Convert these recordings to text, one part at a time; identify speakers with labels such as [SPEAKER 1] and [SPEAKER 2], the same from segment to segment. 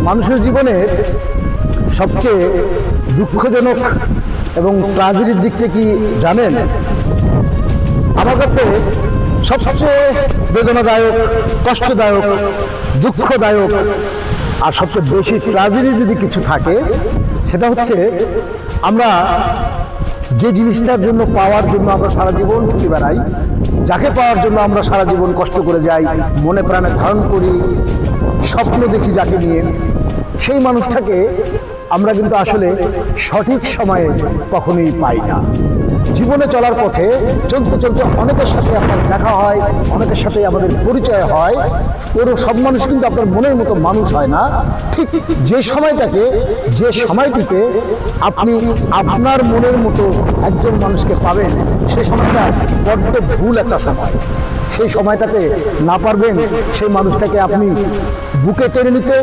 [SPEAKER 1] মানুষের জীবনে সবচেয়ে দুঃখজনক এবং ট্র্যাজেডির দিকটা কি জানেন? আমার কাছে সবচেয়ে বেদনাদায়ক, কষ্টদায়ক, দুঃখদায়ক আর সবচেয়ে বেশি ট্র্যাজেডি যদি কিছু থাকে সেটা হচ্ছে আমরা যে জিনিসটার জন্য পাওয়ার জন্য আমরা সারা জীবন ছুটি বেড়াই, যাকে পাওয়ার জন্য আমরা সারা জীবন কষ্ট করে যাই, মনে প্রাণে ধারণ করি, স্বপ্ন দেখি যাকে নিয়ে, সেই মানুষটাকে আমরা কিন্তু আসলে সঠিক সময়ে কখনোই পাই না। জীবনে চলার পথে চলতে চলতে অনেকের সাথে আপনার দেখা হয়, অনেকের সাথে আমাদের পরিচয় হয়, কোনো সব মানুষ কিন্তু আপনার মনের মতো মানুষ হয় না। ঠিক যে সময়টাকে, যে সময়টিতে আপনি আপনার মনের মতো একজন মানুষকে পাবেন, সেই সময়টা বড্ড ভুল একটা সময়। সেই সময়টাতে না পারবেন সেই মানুষটাকে আপনি বুকে টেনে নিতে,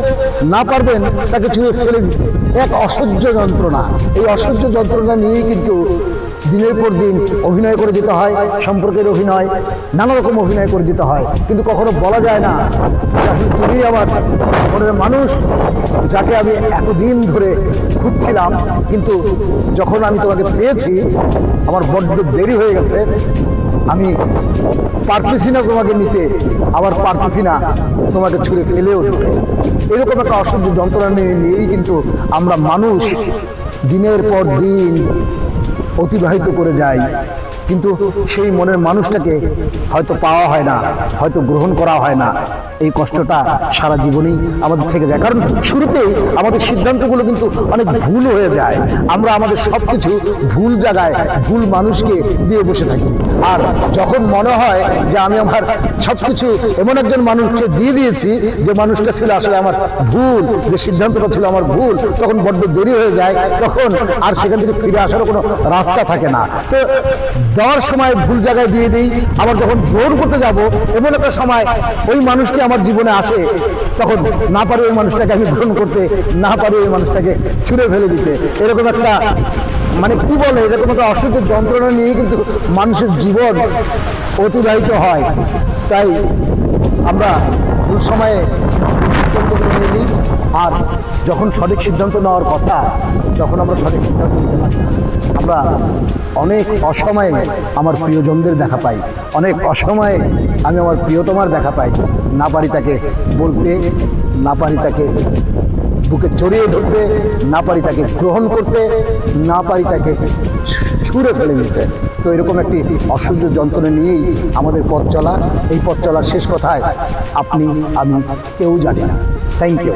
[SPEAKER 1] না পারবেন তাকে ছুঁড়ে ফেলে দিতে। এক অসহ্য যন্ত্রণা। এই অসহ্য যন্ত্রণা নিয়েই কিন্তু দিনের পর দিন অভিনয় করে যেতে হয়, সম্পর্কের অভিনয়, নানা রকম অভিনয় করে যেতে হয়, কিন্তু কখনো বলা যায় না আসলে তুমি আমার মনের মানুষ, যাকে আমি এতদিন ধরে খুঁজছিলাম, কিন্তু যখন আমি তোমাকে পেয়েছি আমার বড্ড দেরি হয়ে গেছে, আমি পারতেছি না তোমাকে নিতে, আবার পারতেছি না তোমাকে ছুঁড়ে ফেলেও দিতে। এরকম একটা অসহ্য যন্ত্রণা নিয়েই কিন্তু আমরা মানুষ দিনের পর দিন অতিবাহিত করে যাই, কিন্তু সেই মনের মানুষটাকে হয়তো পাওয়া হয় না, হয়তো গ্রহণ করা হয় না। এই কষ্টটা সারা জীবনেই আমাদের থেকে যায়, কারণ শুরুতেই আমাদের সিদ্ধান্তগুলো কিন্তু অনেক ভুল হয়ে যায়। আমরা আমাদের সব কিছু ভুল জায়গায় ভুল মানুষকে দিয়ে বসে থাকি, আর যখন মনে হয় যে আমি আমার সব কিছু এমন একজন মানুষকে দিয়ে দিয়েছি যে মানুষটা ছিল আসলে আমার ভুল, যে সিদ্ধান্তটা ছিল আমার ভুল, তখন বড্ড দেরি হয়ে যায়, তখন আর সেখান থেকে ফিরে আসারও কোনো রাস্তা থাকে না। তো দেওয়ার সময় ভুল জায়গায় দিয়ে দিই, আবার যখন গ্রহণ করতে যাব এমন একটা সময় ওই মানুষটি আমার জীবনে আসে, তখন না পারি ওই মানুষটাকে আমি গ্রহণ করতে, না পারি ওই মানুষটাকে ছুঁড়ে ফেলে দিতে। এরকম একটা মানে কি বলে, এরকম একটা অসহ্য যন্ত্রণা নিয়ে কিন্তু মানুষের জীবন অতিবাহিত হয়। তাই আমরা ভুল সময়ে সিদ্ধান্তগুলো নিয়ে নিই, আর যখন সঠিক সিদ্ধান্ত নেওয়ার কথা তখন আমরা সঠিক সিদ্ধান্ত নিতে পারি না। আমরা অনেক অসময়ে আমার প্রিয়জনদের দেখা পাই, অনেক অসময়ে আমি আমার প্রিয়তমার দেখা পাই, না পারি তাকে বলতে, না পারি তাকে বুকে জড়িয়ে ধরতে, না পারি তাকে গ্রহণ করতে, না পারি তাকে ছুঁড়ে ফেলে দিতে। তো এরকম একটি অসহ্য যন্ত্রণা নিয়েই আমাদের পথ চলা। এই পথ চলার শেষ কথায় আপনি আমি কেউ জানি না। Thank you.